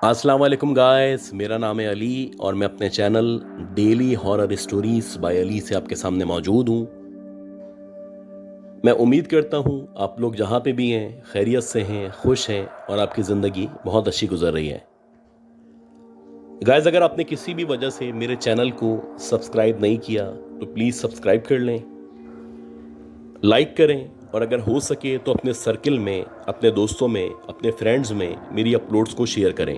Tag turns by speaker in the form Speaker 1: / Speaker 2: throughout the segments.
Speaker 1: अस्सलाम वालेकुम गाइस, मेरा नाम है अली और मैं अपने channel daily horror stories bye Ali से आपके सामने मौजूद हूँ। मैं उम्मीद करता हूँ आप लोग जहाँ पे भी हैं खैरियत से हैं, खुश हैं और आपकी ज़िंदगी बहुत अच्छी गुजर रही है। गाइस, अगर आपने किसी भी वजह से मेरे चैनल को सब्सक्राइब नहीं किया तो प्लीज़ सब्सक्राइब कर लें, लाइक करें और अगर हो सके तो अपने सर्किल में, अपने दोस्तों में, अपने फ्रेंड्स में मेरी अपलोड्स को शेयर करें।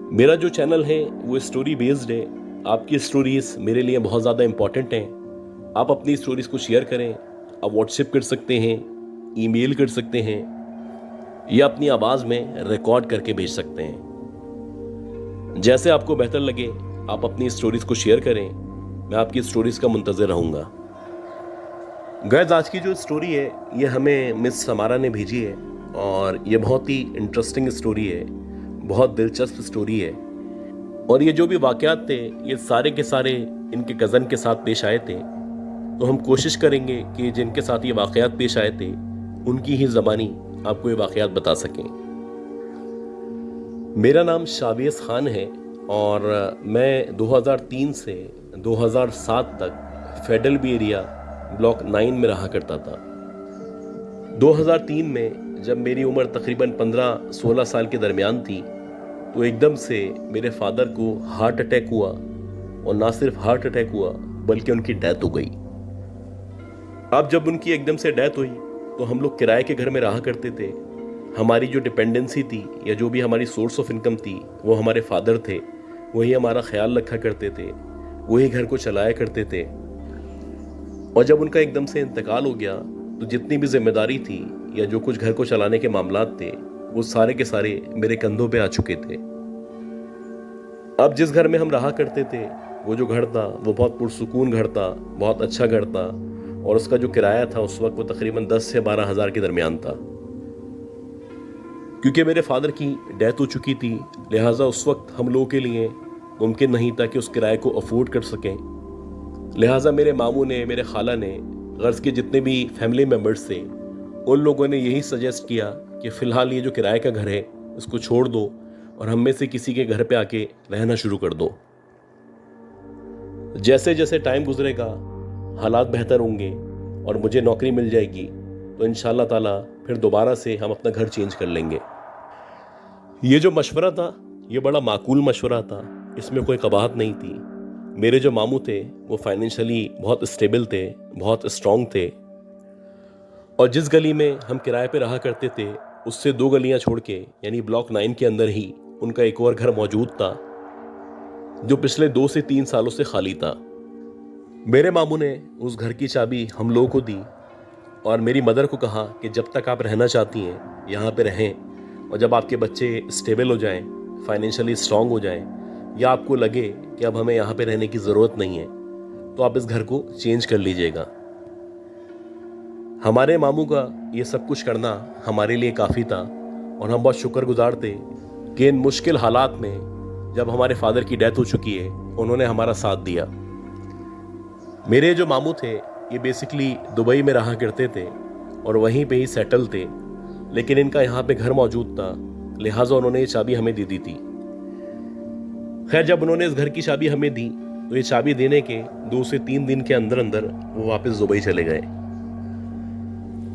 Speaker 1: मेरा जो चैनल है वो स्टोरी बेस्ड है। आपकी स्टोरीज मेरे लिए बहुत ज़्यादा इंपॉर्टेंट हैं। आप अपनी स्टोरीज को शेयर करें। आप व्हाट्सएप कर सकते हैं, ईमेल कर सकते हैं या अपनी आवाज़ में रिकॉर्ड करके भेज सकते हैं। जैसे आपको बेहतर लगे आप अपनी स्टोरीज को शेयर करें। मैं आपकी स्टोरीज का मुंतज़िर रहूँगा। गाइस, आज की जो स्टोरी है ये हमें मिस समारा ने भेजी है और ये बहुत ही इंटरेस्टिंग स्टोरी है, बहुत दिलचस्प स्टोरी है। और ये जो भी वाक़यात थे ये सारे के सारे इनके कज़न के साथ पेश आए थे। तो हम कोशिश करेंगे कि जिनके साथ ये वाक़यात पेश आए थे उनकी ही ज़बानी आपको ये वाक़यात बता सकें। मेरा नाम शावेज़ ख़ान है और मैं 2003 से 2007 तक फेडरल बी एरिया ब्लॉक 9 में रहा करता था। 2003 में जब मेरी उम्र तकरीबन 15-16 साल के दरमियान थी तो एकदम से मेरे फादर को हार्ट अटैक हुआ और ना सिर्फ हार्ट अटैक हुआ बल्कि उनकी डेथ हो गई। अब जब उनकी एकदम से डेथ हुई तो हम लोग किराए के घर में रहा करते थे। हमारी जो डिपेंडेंसी थी या जो भी हमारी सोर्स ऑफ इनकम थी वो हमारे फादर थे। वही हमारा ख्याल रखा करते थे, वही घर को चलाया करते थे। और जब उनका एकदम से इंतकाल हो गया तो जितनी भी जिम्मेदारी थी या जो कुछ घर को चलाने के मामलात थे वो सारे के सारे मेरे कंधों पे आ चुके थे। अब जिस घर में हम रहा करते थे वो जो घर था वो बहुत पुरसुकून घर था, बहुत अच्छा घर था और उसका जो किराया था उस वक्त वो तकरीबन 10 से 12 हज़ार के दरमियान था। क्योंकि मेरे फादर की डेथ हो चुकी थी लिहाजा उस वक्त हम लोगों के लिए मुमकिन नहीं था कि उस किराए को अफोर्ड कर सकें। लिहाजा मेरे मामू ने, मेरे खाला ने, गर्ज के जितने भी फैमिली मेम्बर्स थे उन लोगों ने यही सजेस्ट किया कि फ़िलहाल ये जो किराए का घर है इसको छोड़ दो और हम में से किसी के घर पे आके रहना शुरू कर दो। जैसे जैसे टाइम गुजरेगा, हालात बेहतर होंगे और मुझे नौकरी मिल जाएगी तो इंशाल्लाह ताला फिर दोबारा से हम अपना घर चेंज कर लेंगे। ये जो मशवरा था ये बड़ा माकूल मशवरा था, इसमें कोई कबाहत नहीं थी। मेरे जो मामू थे वो फाइनेंशियली बहुत स्टेबल थे, बहुत स्ट्रॉन्ग थे और जिस गली में हम किराए पे रहा करते थे उससे 2 गलियां छोड़ के यानी ब्लॉक 9 के अंदर ही उनका एक और घर मौजूद था जो पिछले 2 से 3 सालों से खाली था। मेरे मामू ने उस घर की चाबी हम लोगों को दी और मेरी मदर को कहा कि जब तक आप रहना चाहती हैं यहाँ पे रहें और जब आपके बच्चे स्टेबल हो जाएं, फाइनेंशियली स्ट्रॉन्ग हो जाएं या आपको लगे कि अब हमें यहाँ पे रहने की ज़रूरत नहीं है तो आप इस घर को चेंज कर लीजिएगा। हमारे मामू का ये सब कुछ करना हमारे लिए काफ़ी था और हम बहुत शुक्रगुजार थे कि इन मुश्किल हालात में जब हमारे फादर की डेथ हो चुकी है उन्होंने हमारा साथ दिया। मेरे जो मामू थे ये बेसिकली दुबई में रहा करते थे और वहीं पे ही सेटल थे, लेकिन इनका यहाँ पे घर मौजूद था लिहाजा उन्होंने ये चाबी हमें दे दी थी। खैर, जब उन्होंने इस घर की चाबी हमें दी तो ये चाबी देने के 2 से 3 दिन के अंदर अंदर वो वापस दुबई चले गए।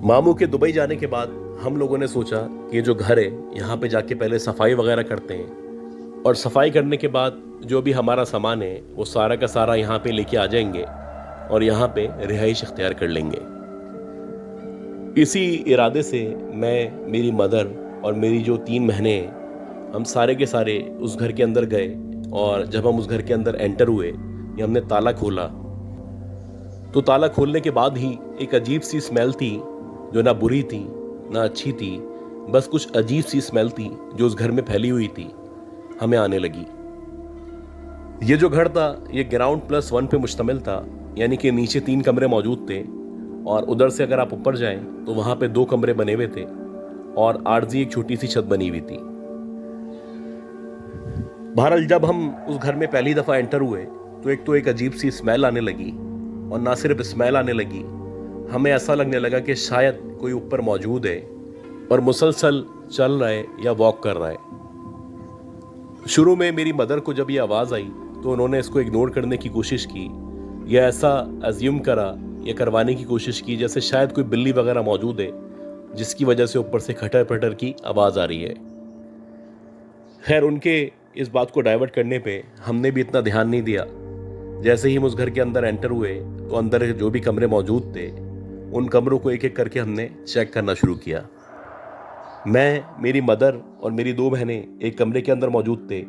Speaker 1: मामू के दुबई जाने के बाद हम लोगों ने सोचा कि ये जो घर है यहाँ पे जाके पहले सफाई वगैरह करते हैं और सफाई करने के बाद जो भी हमारा सामान है वो सारा का सारा यहाँ पे लेके आ जाएंगे और यहाँ पे रिहाइश इख्तियार कर लेंगे। इसी इरादे से मैं, मेरी मदर और मेरी जो 3 बहनें हैं हम सारे के सारे उस घर के अंदर गए और जब हम उस घर के अंदर एंटर हुए या हमने ताला खोला तो ताला खोलने के बाद ही एक अजीब सी स्मेल थी जो ना बुरी थी ना अच्छी थी, बस कुछ अजीब सी स्मेल थी जो उस घर में फैली हुई थी, हमें आने लगी। ये जो घर था ये ग्राउंड +1 पे मुश्तमिल था, यानी कि नीचे 3 कमरे मौजूद थे और उधर से अगर आप ऊपर जाएं तो वहाँ पे 2 कमरे बने हुए थे और आर्जी एक छोटी सी छत बनी हुई थी। बहरहाल जब हम उस घर में पहली दफ़ा एंटर हुए तो एक अजीब सी स्मेल आने लगी और ना सिर्फ स्मेल आने लगी, हमें ऐसा लगने लगा कि शायद कोई ऊपर मौजूद है और मुसलसल चल रहा है या वॉक कर रहा है। शुरू में मेरी मदर को जब ये आवाज़ आई तो उन्होंने इसको इग्नोर करने की कोशिश की या ऐसा अज्यूम करा या करवाने की कोशिश की जैसे शायद कोई बिल्ली वगैरह मौजूद है जिसकी वजह से ऊपर से खटर पटर की आवाज़ आ रही है। खैर, उनके इस बात को डाइवर्ट करने पे हमने भी इतना ध्यान नहीं दिया। जैसे ही हम उस घर के अंदर एंटर हुए तो अंदर जो भी कमरे मौजूद थे उन कमरों को एक एक करके हमने चेक करना शुरू किया। मैं, मेरी मदर और मेरी 2 बहनें एक कमरे के अंदर मौजूद थे,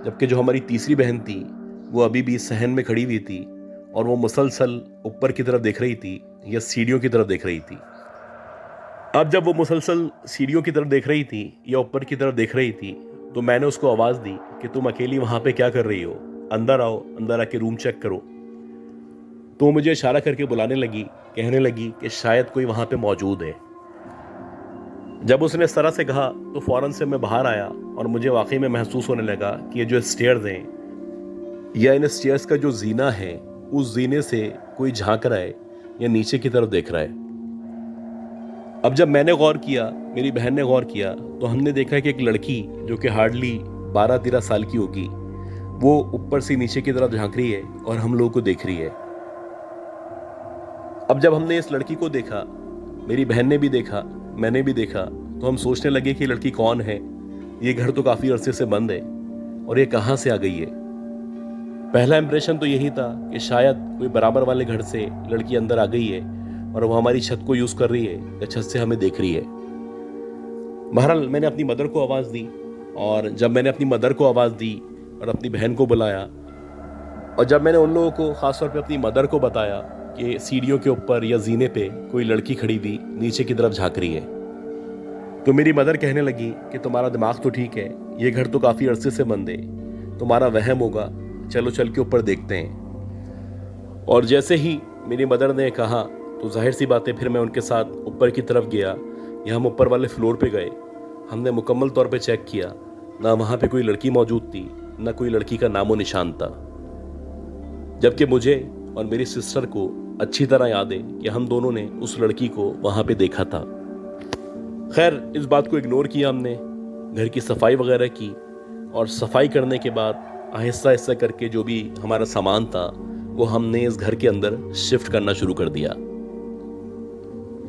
Speaker 1: जबकि जो हमारी तीसरी बहन थी वो अभी भी सहन में खड़ी हुई थी और वो मुसलसल ऊपर की तरफ देख रही थी या सीढ़ियों की तरफ देख रही थी। अब जब वो मुसलसल सीढ़ियों की तरफ देख रही थी या ऊपर की तरफ देख रही थी तो मैंने उसको आवाज़ दी कि तुम अकेली वहाँ पे क्या कर रही हो, अंदर आओ, अंदर आके रूम चेक करो। तो वो मुझे इशारा करके बुलाने लगी, कहने लगी कि शायद कोई वहाँ पे मौजूद है। जब उसने इस तरह से कहा तो फ़ौरन से मैं बाहर आया और मुझे वाकई में महसूस होने लगा कि ये जो स्टेयर्स हैं या इन स्टेयर्स का जो जीना है उस जीने से कोई झांक रहा है या नीचे की तरफ देख रहा है। अब जब मैंने गौर किया, मेरी बहन ने गौर किया, तो हमने देखा कि एक लड़की जो कि हार्डली 12-13 साल की होगी वो ऊपर से नीचे की तरफ झांक रही है और हम लोगों को देख रही है। अब जब हमने इस लड़की को देखा, मेरी बहन ने भी देखा, मैंने भी देखा, तो हम सोचने लगे कि लड़की कौन है, ये घर तो काफ़ी अरसे से बंद है और ये कहाँ से आ गई है। पहला इंप्रेशन तो यही था कि शायद कोई बराबर वाले घर से लड़की अंदर आ गई है और वो हमारी छत को यूज़ कर रही है या छत से हमें देख रही है। बहरहाल मैंने अपनी मदर को आवाज़ दी और जब मैंने अपनी मदर को आवाज़ दी और अपनी बहन को बुलाया और जब मैंने उन लोगों को, ख़ासतौर पे अपनी मदर को बताया कि सीढ़ियों के ऊपर या जीने पे कोई लड़की खड़ी हुई नीचे की तरफ झांक रही है, तो मेरी मदर कहने लगी कि तुम्हारा दिमाग तो ठीक है, ये घर तो काफ़ी अरसे से बंद है, तुम्हारा वहम होगा, चलो चल के ऊपर देखते हैं। और जैसे ही मेरी मदर ने कहा तो जाहिर सी बात है फिर मैं उनके साथ ऊपर की तरफ गया या हम ऊपर वाले फ्लोर पे गए। हमने मुकम्मल तौर पे चेक किया, ना वहाँ पे कोई लड़की मौजूद थी, ना कोई लड़की का नामो निशान था, जबकि मुझे और मेरी सिस्टर को अच्छी तरह याद है कि हम दोनों ने उस लड़की को वहाँ पे देखा था। खैर, इस बात को इग्नोर किया हमने, घर की सफाई वगैरह की और सफाई करने के बाद आहिस्ता आहिस्ता करके जो भी हमारा सामान था वो हमने इस घर के अंदर शिफ्ट करना शुरू कर दिया।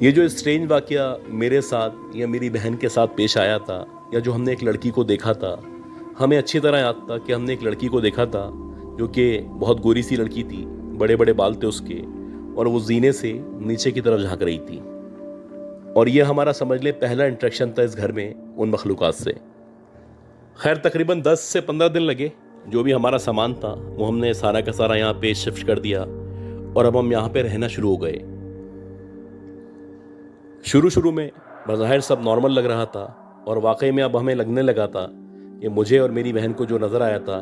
Speaker 1: ये जो स्ट्रेंज वाकया मेरे साथ या मेरी बहन के साथ पेश आया था या जो हमने एक लड़की को देखा था, हमें अच्छी तरह याद था कि हमने एक लड़की को देखा था जो कि बहुत गोरी सी लड़की थी, बड़े बड़े बाल थे उसके और वो जीने से नीचे की तरफ झांक रही थी। और ये हमारा समझ ले पहला इंटरेक्शन था इस घर में उन मखलूक़ात से। खैर, तकरीबन 10 से 15 दिन लगे। जो भी हमारा सामान था वो हमने सारा का सारा यहाँ पे शिफ्ट कर दिया और अब हम यहाँ पे रहना शुरू हो गए। शुरू में बज़ाहिर सब नॉर्मल लग रहा था और वाकई में अब हमें लगने लगा था कि मुझे और मेरी बहन को जो नज़र आया था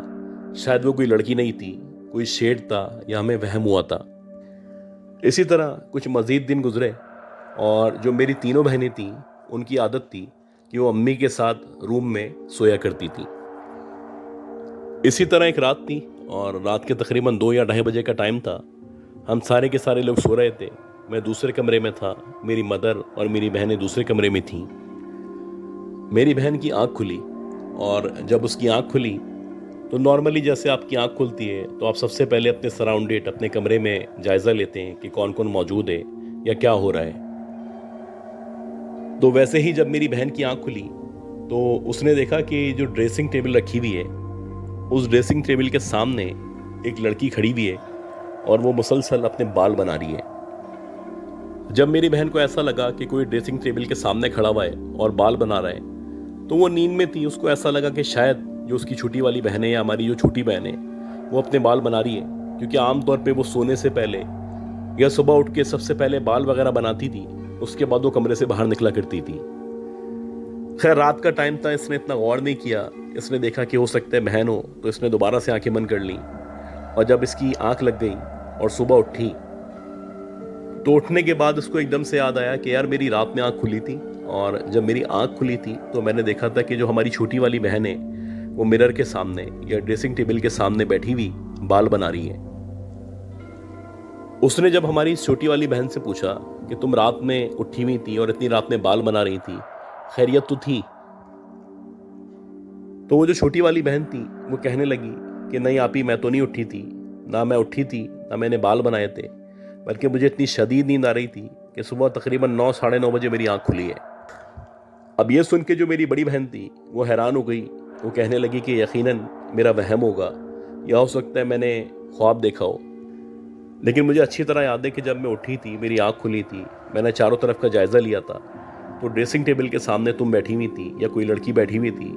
Speaker 1: शायद वो कोई लड़की नहीं थी, कोई शेड था या हमें वहम हुआ था। इसी तरह कुछ मज़ीद दिन गुजरे और जो मेरी तीनों बहनें थीं उनकी आदत थी कि वो अम्मी के साथ रूम में सोया करती थी। इसी तरह एक रात थी और रात के तकरीबन 2 या 2:30 बजे का टाइम था। हम सारे के सारे लोग सो रहे थे। मैं दूसरे कमरे में था, मेरी मदर और मेरी बहनें दूसरे कमरे में थीं। मेरी बहन की आंख खुली और जब उसकी आंख खुली तो नॉर्मली जैसे आपकी आंख खुलती है तो आप सबसे पहले अपने सराउंडेड, अपने कमरे में जायज़ा लेते हैं कि कौन कौन मौजूद है या क्या हो रहा है। तो वैसे ही जब मेरी बहन की आंख खुली तो उसने देखा कि जो ड्रेसिंग टेबल रखी हुई है उस ड्रेसिंग टेबल के सामने एक लड़की खड़ी हुई है और वो मुसलसल अपने बाल बना रही है। जब मेरी बहन को ऐसा लगा कि कोई ड्रेसिंग टेबल के सामने खड़ा हुआ है और बाल बना रहा है तो वो नींद में थी। उसको ऐसा लगा कि शायद जो उसकी छोटी वाली बहन है या हमारी जो छोटी बहन है वो अपने बाल बना रही है, क्योंकि आमतौर पे वो सोने से पहले या सुबह उठ के सबसे पहले बाल वगैरह बनाती थी, उसके बाद वो कमरे से बाहर निकला करती थी। खैर, रात का टाइम था, इसने इतना गौर नहीं किया। इसने देखा कि हो सकता है बहन हो तो इसने दोबारा से आंखें बंद कर ली और जब इसकी आंख लग गई और सुबह उठी तो उठने के बाद उसको एकदम से याद आया कि यार मेरी रात में आंख खुली थी और जब मेरी आंख खुली थी तो मैंने देखा था कि जो हमारी छोटी वाली बहन है वो मिरर के सामने या ड्रेसिंग टेबल के सामने बैठी हुई बाल बना रही है। उसने जब हमारी छोटी वाली बहन से पूछा कि तुम रात में उठी हुई थी और इतनी रात में बाल बना रही थी, खैरियत तो थी? तो वो जो छोटी वाली बहन थी वो कहने लगी कि नहीं आपी, मैं तो नहीं उठी थी, ना मैं उठी थी, ना मैंने बाल बनाए थे, बल्कि मुझे इतनी शदीद नींद आ रही थी कि सुबह तकरीबन 9 साढ़े 9 बजे मेरी आँख खुली है। अब ये सुन के जो मेरी बड़ी बहन थी वो हैरान हो गई। वो कहने लगी कि यकीनन मेरा वहम होगा, या हो सकता है मैंने ख्वाब देखा हो। लेकिन मुझे अच्छी तरह याद है कि जब मैं उठी थी, मेरी आँख खुली थी, मैंने चारों तरफ का जायज़ा लिया था, तो ड्रेसिंग टेबल के सामने तुम बैठी हुई थी या कोई लड़की बैठी हुई थी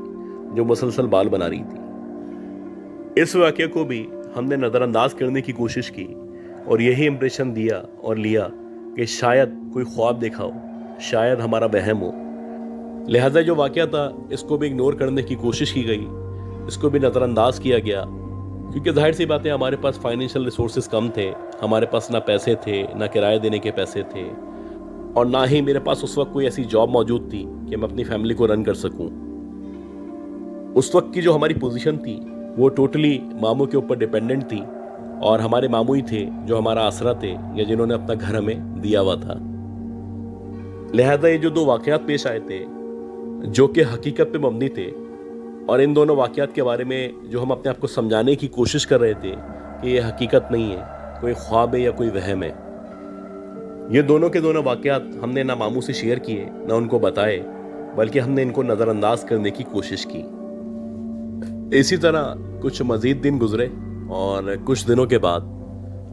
Speaker 1: जो मुसलसल बाल बना रही थी। इस वाक़े को भी हमने नज़रअंदाज करने की कोशिश की और यही इम्प्रेशन दिया और लिया कि शायद कोई ख्वाब देखा हो, शायद हमारा वहम हो। लिहाजा जो वाक़या था इसको भी इग्नोर करने की कोशिश की गई, इसको भी नज़रअंदाज किया गया, क्योंकि जाहिर सी बात है हमारे पास फाइनेंशियल रिसोर्सेज कम थे, हमारे पास ना पैसे थे, ना किराए देने के पैसे थे, और ना ही मेरे पास उस वक्त कोई ऐसी जॉब मौजूद थी कि मैं अपनी फैमिली को रन कर सकूं। उस वक्त की जो हमारी पोजीशन थी वो टोटली मामू के ऊपर डिपेंडेंट थी, और हमारे मामू ही थे जो हमारा आसरा थे या जिन्होंने अपना घर हमें दिया हुआ था। लिहाजा ये जो दो वाक़यात पेश आए थे जो कि हकीकत पे मबनी थे, और इन दोनों वाक़यात के बारे में जो हम अपने आप को समझाने की कोशिश कर रहे थे कि ये हकीकत नहीं है, कोई ख्वाब है या कोई वहम है, ये दोनों के दोनों वाक़यात हमने ना मामू से शेयर किए, ना उनको बताए, बल्कि हमने इनको नज़रअंदाज करने की कोशिश की। इसी तरह कुछ मज़ीद दिन गुजरे और कुछ दिनों के बाद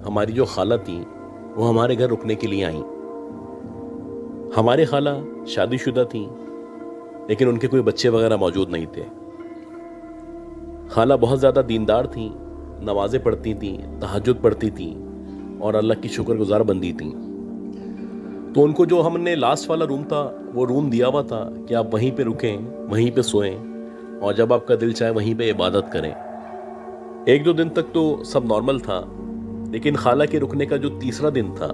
Speaker 1: हमारी जो खाला थी वो हमारे घर रुकने के लिए आईं। हमारी खाला शादीशुदा थी, लेकिन उनके कोई बच्चे वगैरह मौजूद नहीं थे। खाला बहुत ज़्यादा दीनदार थी, नमाज़ें पढ़ती थी, तहज्जुद पढ़ती थी और अल्लाह की शुक्रगुजार बंदी थी। तो उनको जो हमने लास्ट वाला रूम था वो रूम दिया हुआ था कि आप वहीं पे रुकें, वहीं पे सोएं, और जब आपका दिल चाहे वहीं पे इबादत करें। 1-2 दिन तक तो सब नॉर्मल था, लेकिन खाला के रुकने का जो तीसरा दिन था,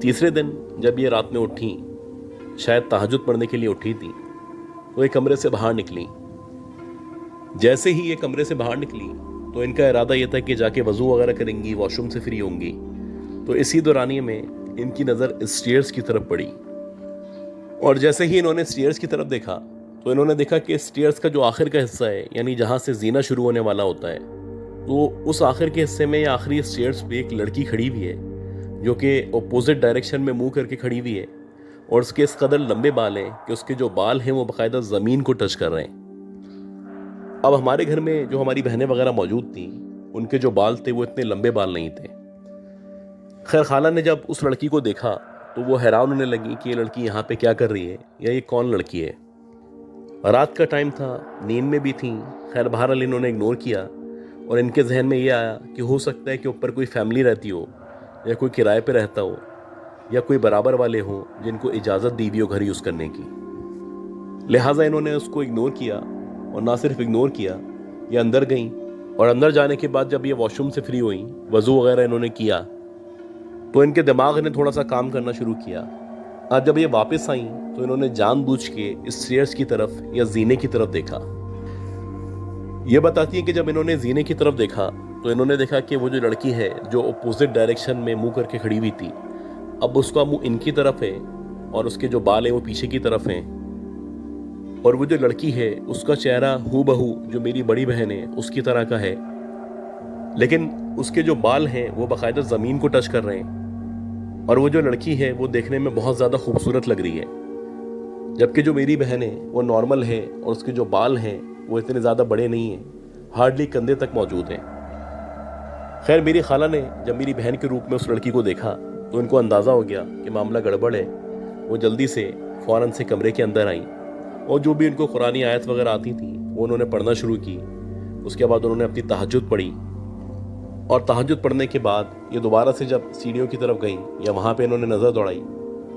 Speaker 1: तीसरे दिन जब ये रात में उठी, शायद तहज्जुद पढ़ने के लिए उठी थी, तो एक कमरे से बाहर निकली। जैसे ही ये कमरे से बाहर निकली तो इनका इरादा ये था कि जाके वज़ू वगैरह करेंगी, वॉशरूम से फ्री होंगी। तो इसी दौरानिए में इनकी नज़र स्टेयर्स की तरफ पड़ी, और जैसे ही इन्होंने स्टेयर्स की तरफ देखा तो इन्होंने देखा कि स्टेयर्स का जो आखिर का हिस्सा है, यानी जहाँ से जीना शुरू होने वाला होता है, तो उस आखिर के हिस्से में या आखिरी स्टेयर्स पे एक लड़की खड़ी हुई है जो कि अपोजिट डायरेक्शन में मुंह करके खड़ी हुई है, और उसके इस कदर लंबे बाल हैं कि उसके जो बाल हैं वो बाकायदा ज़मीन को टच कर रहे हैं। अब हमारे घर में जो हमारी बहनें वगैरह मौजूद थी, उनके जो बाल थे वो इतने लंबे बाल नहीं थे। खैर, खाला ने जब उस लड़की को देखा तो वो हैरान होने लगी कि ये लड़की यहाँ पे क्या कर रही है, या ये कौन लड़की है। रात का टाइम था, नींद में भी थी। खैर, बहरहाल इन्होंने इग्नोर किया, और इनके जहन में ये आया कि हो सकता है कि ऊपर कोई फैमिली रहती हो, या कोई किराए पे रहता हो, या कोई बराबर वाले हों जिनको इजाज़त दी हुई हो घर यूज़ करने की। लिहाजा इन्होंने उसको इग्नोर किया, और ना सिर्फ इग्नोर किया, ये अंदर गई, और अंदर जाने के बाद जब ये वॉशरूम से फ्री हुई, वज़ू वगैरह इन्होंने किया, तो इनके दिमाग ने थोड़ा सा काम करना शुरू किया। आज जब ये वापस आई तो इन्होंने जानबूझ के इस स्टेयर्स की तरफ या जीने की तरफ देखा। ये बताती है कि जब इन्होंने जीने की तरफ देखा तो इन्होंने देखा कि वो जो लड़की है जो अपोजिट डायरेक्शन में मुंह करके खड़ी हुई थी, अब उसका मुंह इनकी तरफ है और उसके जो बाल हैं वो पीछे की तरफ हैं, और वो जो लड़की है उसका चेहरा हूबहू जो मेरी बड़ी बहन है उसकी तरह का है, लेकिन उसके जो बाल हैं वो बाकायदा ज़मीन को टच कर रहे हैं, और वो जो लड़की है वो देखने में बहुत ज़्यादा खूबसूरत लग रही है, जबकि जो मेरी बहन है वो नॉर्मल है और उसके जो बाल हैं वो इतने ज़्यादा बड़े नहीं हैं, हार्डली कंधे तक मौजूद हैं। खैर, मेरी खाला ने जब मेरी बहन के रूप में उस लड़की को देखा तो उनको अंदाज़ा हो गया कि मामला गड़बड़ है। वो जल्दी से फ़ौरन से कमरे के अंदर आई, और जो भी उनको कुरानी आयत वगैरह आती थी वो उन्होंने पढ़ना शुरू की। उसके बाद उन्होंने अपनी तहज्जुद पढ़ी, और तहज्जुद पढ़ने के बाद ये दोबारा से जब सीढ़ियों की तरफ गई या वहाँ पे इन्होंने नज़र दौड़ाई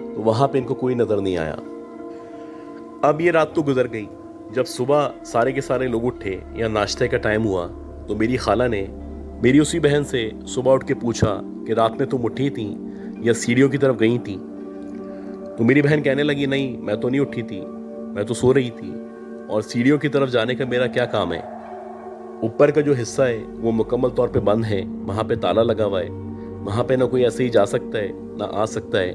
Speaker 1: तो वहाँ पे इनको कोई नज़र नहीं आया। अब ये रात तो गुजर गई। जब सुबह सारे के सारे लोग उठे या नाश्ते का टाइम हुआ तो मेरी खाला ने मेरी उसी बहन से सुबह उठ के पूछा कि रात में तुम उठी थी या सीढ़ियों की तरफ गई थी। तो मेरी बहन कहने लगी, नहीं, मैं तो नहीं उठी थी, मैं तो सो रही थी, और सीढ़ियों की तरफ जाने का मेरा क्या काम है। ऊपर का जो हिस्सा है वो मुकम्मल तौर पे बंद है, वहाँ पे ताला लगा हुआ है, वहाँ पे ना कोई ऐसे ही जा सकता है ना आ सकता है।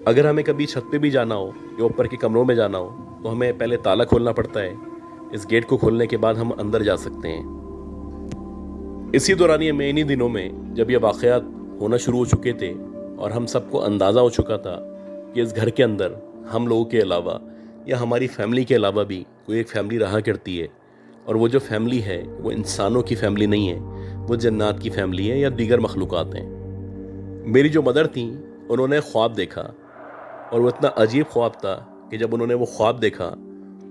Speaker 1: अगर हमें कभी छत पे भी जाना हो या ऊपर के कमरों में जाना हो तो हमें पहले ताला खोलना पड़ता है, इस गेट को खोलने के बाद हम अंदर जा सकते हैं। इसी दौरानिए में इन्हीं दिनों में जब ये वाक़यात होना शुरू हो चुके थे और हम सबको अंदाज़ा हो चुका था कि इस घर के अंदर हम लोगों के अलावा या हमारी फैमिली के अलावा भी कोई एक फैमिली रहा करती है, और वो जो फैमिली है वो इंसानों की फैमिली नहीं है, वो जन्नात की फैमिली है या दीगर मखलूक़ात हैं। मेरी जो मदर थी उन्होंने ख्वाब देखा, और वो इतना अजीब ख्वाब था कि जब उन्होंने वो ख्वाब देखा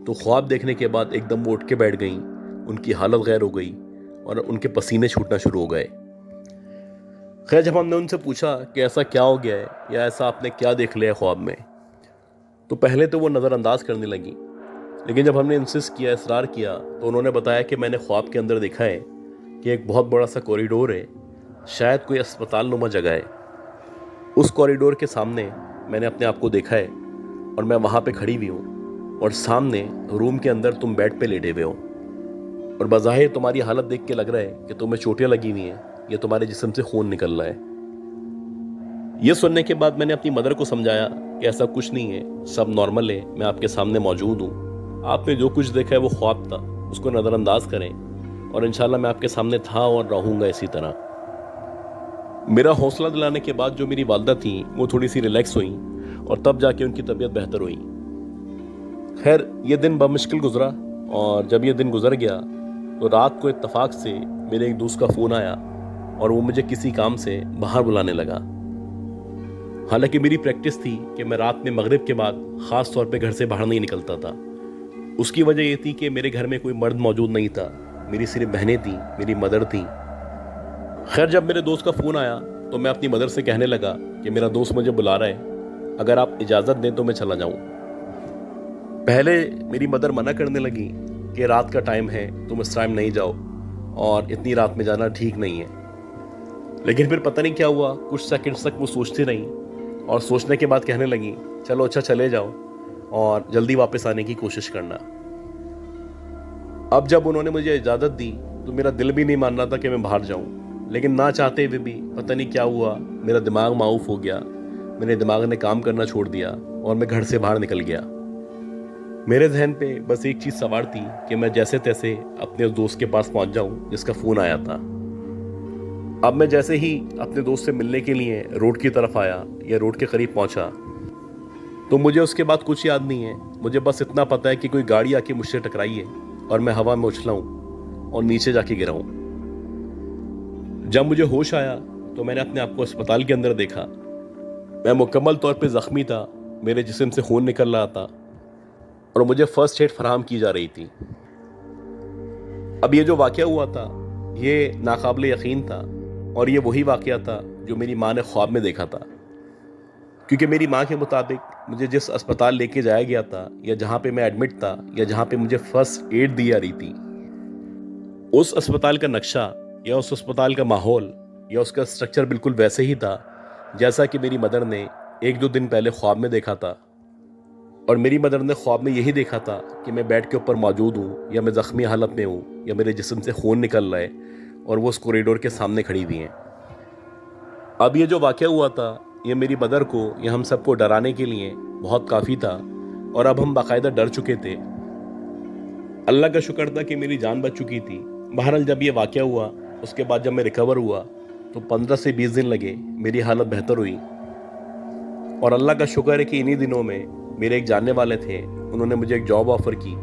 Speaker 1: तो ख्वाब देखने के बाद एकदम वो उठ के बैठ गई, उनकी हालत गैर हो गई और उनके पसीने छूटना शुरू हो गए। खैर, जब हमने उनसे पूछा कि ऐसा क्या हो गया है या ऐसा आपने क्या देख लिया ख्वाब में, तो पहले तो वो नज़रअंदाज करने लगी, लेकिन जब हमने इंसिस्ट किया, इसरार किया, तो उन्होंने बताया कि मैंने ख्वाब के अंदर देखा है कि एक बहुत बड़ा सा कॉरिडोर है, शायद कोई अस्पताल नुमा जगह है। उस कॉरिडोर के सामने मैंने अपने आप को देखा है और मैं वहाँ पे खड़ी हुई हूँ, और सामने रूम के अंदर तुम बेड पे लेटे हुए हो, और बज़ाहिर तुम्हारी हालत देख के लग रहा है कि तुम्हें चोटियाँ लगी हुई हैं या तुम्हारे जिस्म से खून निकल रहा है। ये सुनने के बाद मैंने अपनी मदर को समझाया कि ऐसा कुछ नहीं है, सब नॉर्मल है, मैं आपके सामने मौजूद हूँ, आपने जो कुछ देखा है वो ख्वाब था, उसको नज़रअंदाज करें, और इंशाल्लाह मैं आपके सामने था और रहूँगा इसी तरह। मेरा हौसला दिलाने के बाद जो मेरी वालदा थी वो थोड़ी सी रिलैक्स हुई और तब जाके उनकी तबीयत बेहतर हुई। खैर, ये दिन बमुश्किल गुजरा, और जब ये दिन गुजर गया तो रात को इत्तफाक से मेरे एक दोस्त का फ़ोन आया और वो मुझे किसी काम से बाहर बुलाने लगा। हालांकि मेरी प्रैक्टिस थी कि मैं रात में मगरिब के बाद ख़ास तौर पे घर से बाहर नहीं निकलता था। उसकी वजह ये थी कि मेरे घर में कोई मर्द मौजूद नहीं था, मेरी सिर्फ बहनें थीं, मेरी मदर थी। खैर, जब मेरे दोस्त का फ़ोन आया तो मैं अपनी मदर से कहने लगा कि मेरा दोस्त मुझे बुला रहा है, अगर आप इजाज़त दें तो मैं चला जाऊँ। पहले मेरी मदर मना करने लगी कि रात का टाइम है, तुम इस टाइम नहीं जाओ और इतनी रात में जाना ठीक नहीं है। लेकिन फिर पता नहीं क्या हुआ, कुछ सेकंड्स तक वो सोचती रही और सोचने के बाद कहने लगी, चलो अच्छा चले जाओ और जल्दी वापस आने की कोशिश करना। अब जब उन्होंने मुझे इजाज़त दी तो मेरा दिल भी नहीं मान रहा था कि मैं बाहर जाऊं, लेकिन ना चाहते हुए भी पता नहीं क्या हुआ, मेरा दिमाग माऊफ हो गया, मेरे दिमाग ने काम करना छोड़ दिया और मैं घर से बाहर निकल गया। मेरे जहन पे बस एक चीज़ सवार थी कि मैं जैसे तैसे अपने उस दोस्त के पास पहुंच जाऊं जिसका फ़ोन आया था। अब मैं जैसे ही अपने दोस्त से मिलने के लिए रोड की तरफ आया या रोड के करीब पहुंचा, तो मुझे उसके बाद कुछ याद नहीं है। मुझे बस इतना पता है कि कोई गाड़ी आके मुझसे टकराई है और मैं हवा में उछला हूँ और नीचे जाके गिरा हूँ। जब मुझे होश आया तो मैंने अपने आप को अस्पताल के अंदर देखा। मैं मुकम्मल तौर पे ज़ख्मी था, मेरे जिस्म से खून निकल रहा था और मुझे फर्स्ट एड फराहम की जा रही थी। अब ये जो वाक़या हुआ था ये नाकाबिले यकीन था, और ये वही वाक़या था जो मेरी माँ ने ख्वाब में देखा था। क्योंकि मेरी माँ के मुताबिक मुझे जिस अस्पताल लेके जाया गया था या जहाँ पे मैं एडमिट था या जहाँ पे मुझे फर्स्ट एड दी जा रही थी, उस अस्पताल का नक्शा या उस अस्पताल का माहौल या उसका स्ट्रक्चर बिल्कुल वैसे ही था जैसा कि मेरी मदर ने 1-2 दिन पहले ख्वाब में देखा था। और मेरी मदर ने ख्वाब में यही देखा था कि मैं बेड के ऊपर मौजूद हूँ या मैं ज़ख्मी हालत में हूँ या मेरे जिस्म से खून निकल रहा है और वो उस कॉरिडोर के सामने खड़ी हुई हैं। अब ये जो वाक़या हुआ था ये मेरी मदर को या हम सबको डराने के लिए बहुत काफ़ी था, और अब हम बाकायदा डर चुके थे। अल्लाह का शुक्र था कि मेरी जान बच चुकी थी। बहरहाल जब ये वाक़या हुआ उसके बाद जब मैं रिकवर हुआ तो 15 से 20 दिन लगे, मेरी हालत बेहतर हुई। और अल्लाह का शुक्र है कि इन्हीं दिनों में मेरे एक जानने वाले थे, उन्होंने मुझे एक जॉब ऑफ़र की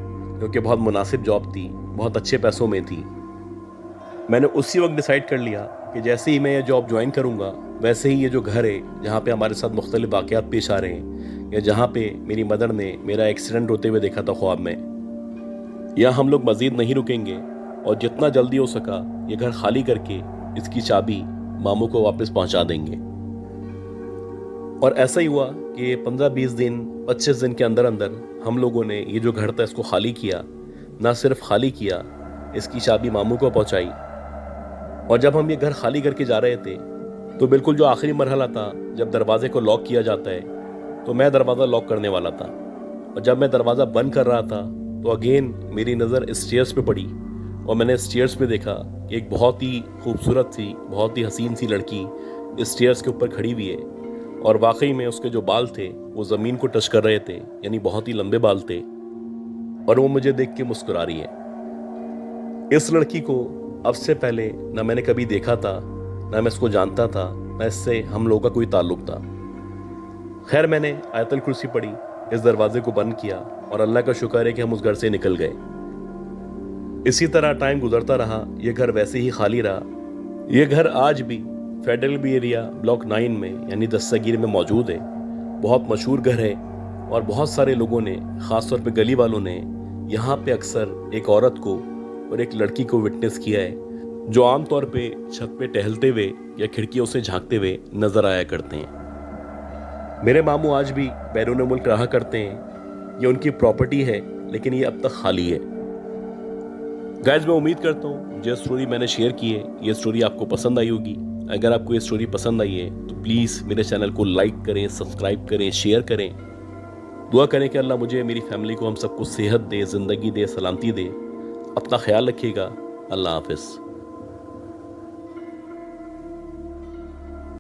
Speaker 1: जो कि बहुत मुनासिब जॉब थी, बहुत अच्छे पैसों में थी। मैंने उसी वक्त डिसाइड कर लिया कि जैसे ही मैं ये जॉब ज्वाइन करूँगा वैसे ही ये जो घर है जहाँ पे हमारे साथ मुख्तलिफ वाक़यात पेश आ रहे हैं या जहाँ पे मेरी मदर ने मेरा एक्सीडेंट होते हुए देखा था ख्वाब में, यहाँ हम लोग मज़ीद नहीं रुकेंगे और जितना जल्दी हो सका ये घर खाली करके इसकी चाबी मामू को वापस पहुँचा देंगे। और ऐसा ही हुआ कि 15-20 दिन 25 दिन के अंदर अंदर हम लोगों ने ये जो घर था इसको खाली किया। ना सिर्फ खाली किया, इसकी चाबी मामू को पहुंचाई। और जब हम ये घर खाली करके जा रहे थे तो बिल्कुल जो आखिरी मरहला था, जब दरवाजे को लॉक किया जाता है, तो मैं दरवाज़ा लॉक करने वाला था। और जब मैं दरवाज़ा बंद कर रहा था तो अगेन मेरी नज़र स्टेयर्स पे पड़ी और मैंने स्टेयर्स पे देखा कि एक बहुत ही खूबसूरत सी, बहुत ही हसीन सी लड़की स्टेयर्स के ऊपर खड़ी हुई है। और वाकई में उसके जो बाल थे वो ज़मीन को टच कर रहे थे, यानी बहुत ही लंबे बाल थे। और वो मुझे देख के मुस्कुरा रही है। इस लड़की को अब से पहले ना मैंने कभी देखा था, ना मैं इसको जानता था, ना इससे हम लोगों का कोई ताल्लुक था। खैर, मैंने आयतल कुर्सी पढ़ी, इस दरवाजे को बंद किया और अल्लाह का शुक्र है कि हम उस घर से निकल गए। इसी तरह टाइम गुजरता रहा, ये घर वैसे ही खाली रहा। ये घर आज भी फेडरल बी एरिया ब्लॉक 9 में यानी दस्तगीर में मौजूद है। बहुत मशहूर घर है और बहुत सारे लोगों ने, ख़ासतौर पे गली वालों ने, यहाँ पे अक्सर एक औरत को और एक लड़की को विटनेस किया है, जो आमतौर पे छत पे टहलते हुए या खिड़कियों से झांकते हुए नजर आया करते हैं। मेरे मामू आज भी बैरून मुल्क रहा करते हैं। ये उनकी प्रॉपर्टी है, लेकिन ये अब तक खाली है। गाइस, मैं उम्मीद करता हूँ जो स्टोरी मैंने शेयर की है, ये स्टोरी आपको पसंद आई होगी। अगर आपको ये स्टोरी पसंद आई है तो प्लीज़ मेरे चैनल को लाइक करें, सब्सक्राइब करें, शेयर करें। दुआ करें कि अल्लाह मुझे, मेरी फैमिली को, हम सबको सेहत दे, ज़िंदगी दे, सलामती दे। अपना ख्याल रखिएगा। अल्लाह हाफिज़।